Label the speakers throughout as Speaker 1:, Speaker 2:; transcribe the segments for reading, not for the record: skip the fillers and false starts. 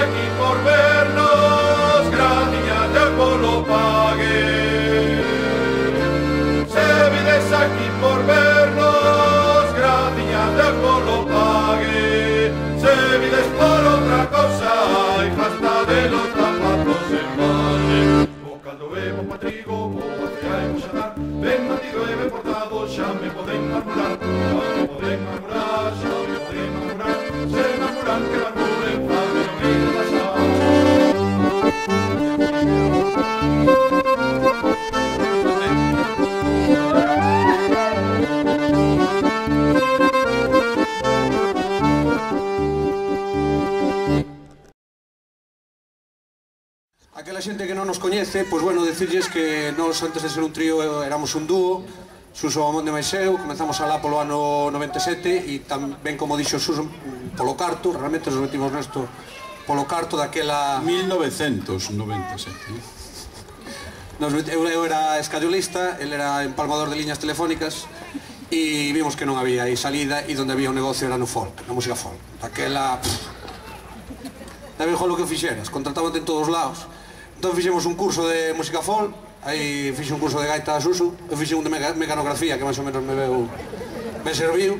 Speaker 1: aquí por vernos, gracias de polo pague. Se vides aquí por vernos, gracias de polo pague. Se vides por otra cosa, y hasta de los zapatos en valle. O caldo bebo pa trigo, o hacia y muchatar, ben matido e ben portado, xa me poden murmurar, xa me poden murmurar, xa me poden murmurar, se murmuran que murmuren, fame non me pasar.
Speaker 2: Aquela xente que non nos coñece, pois bueno, decirles que nós antes de ser un trío éramos un dúo, Suso Amonde máis eu, comenzamos alá polo ano 97 e tamén, como dixo Suso, polo carto, realmente nos metimos nesto polo carto daquela...
Speaker 3: 1997.
Speaker 2: Eu era escayolista, el era empalmador de liñas telefónicas e vimos que non había aí salida e donde había un negocio era no folk, na música folk. Daquela... Dabe igual o que fixeras, contrataban en todos lados. Entón fixemos un curso de música folk, aí fixe un curso de gaita a Suso, eu fixe un de mecanografía que máis ou menos me serviu.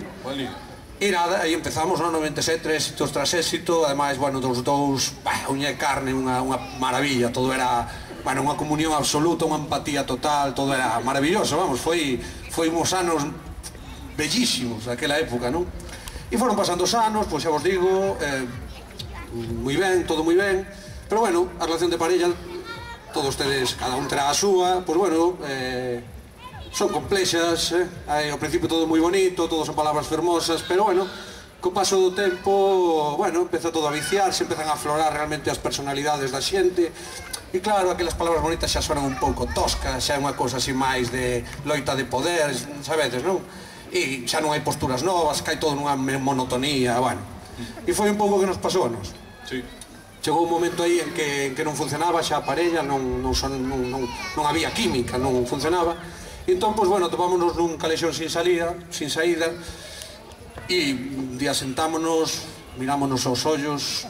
Speaker 2: E nada, aí empezamos no 97, éxitos tras éxito, ademais, bueno, dos dous, uña e carne, unha maravilla, todo era, bueno, unha comunión absoluta, unha empatía total, todo era maravilloso, vamos, foi uns anos bellísimos daquela época, non? E foron pasando os anos, pois xa vos digo, moi ben, todo moi ben, pero bueno, a relación de parella, todos tedes, cada un terá a súa, pois bueno, son complexas, ao principio todo moi bonito, todo son palabras fermosas, pero bueno, co paso do tempo, bueno, empeza todo a viciarse, empezan a aflorar realmente as personalidades da xente, e claro, aquelas palabras bonitas xa sonan un pouco toscas, xa é unha cousa así máis de loita de poder, sabedes, non? E xa non hai posturas novas, cae todo nunha monotonía, bueno. E foi un pouco que nos pasou a nos.
Speaker 3: Sí.
Speaker 2: Chegou un momento aí en que non funcionaba xa a parella, non había química, non funcionaba. E entón, pois, bueno, topámonos nun calexón sin saída, e un día sentámonos, mirámonos aos ollos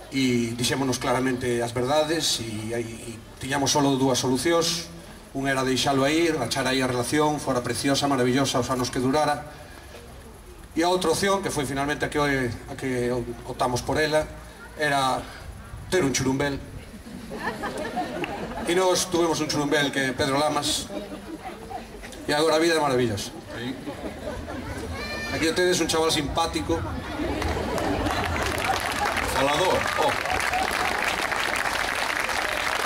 Speaker 2: e dixémonos claramente as verdades e tiñamos solo dúas solucións. Un era deixalo aí, rachar aí a relación, fora preciosa, maravillosa, os anos que durara. E a outra opción, que foi finalmente a que optamos por ela, era ter un churumbel. E nós tuvemos un churumbel que é Pedro Lamas. E agora a vida é maravillosa. Aquí tedes un chaval simpático.
Speaker 3: Falador,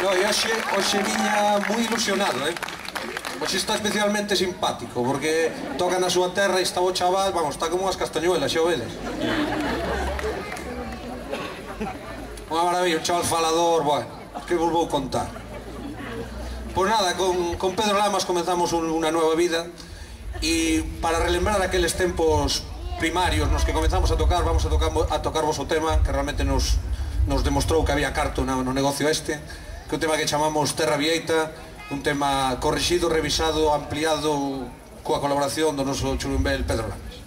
Speaker 2: E hoxe viña moi ilusionado, Hoxe está especialmente simpático, porque toca na súa terra e está o chaval, vamos, está como unhas castañuelas, xa o vedes. Unha maravilla, un chaval falador, bueno, que vos vou contar. Pois nada, con Pedro Lamas comenzamos unha nova vida e para relembrar aqueles tempos primarios nos que comenzamos a tocar, vamos a tocarvos o tema que realmente nos demostrou que había carto no negocio este, que é un tema que chamamos Terra Vieita, un tema corrixido, revisado, ampliado coa colaboración do noso churumbel Pedro Lamas.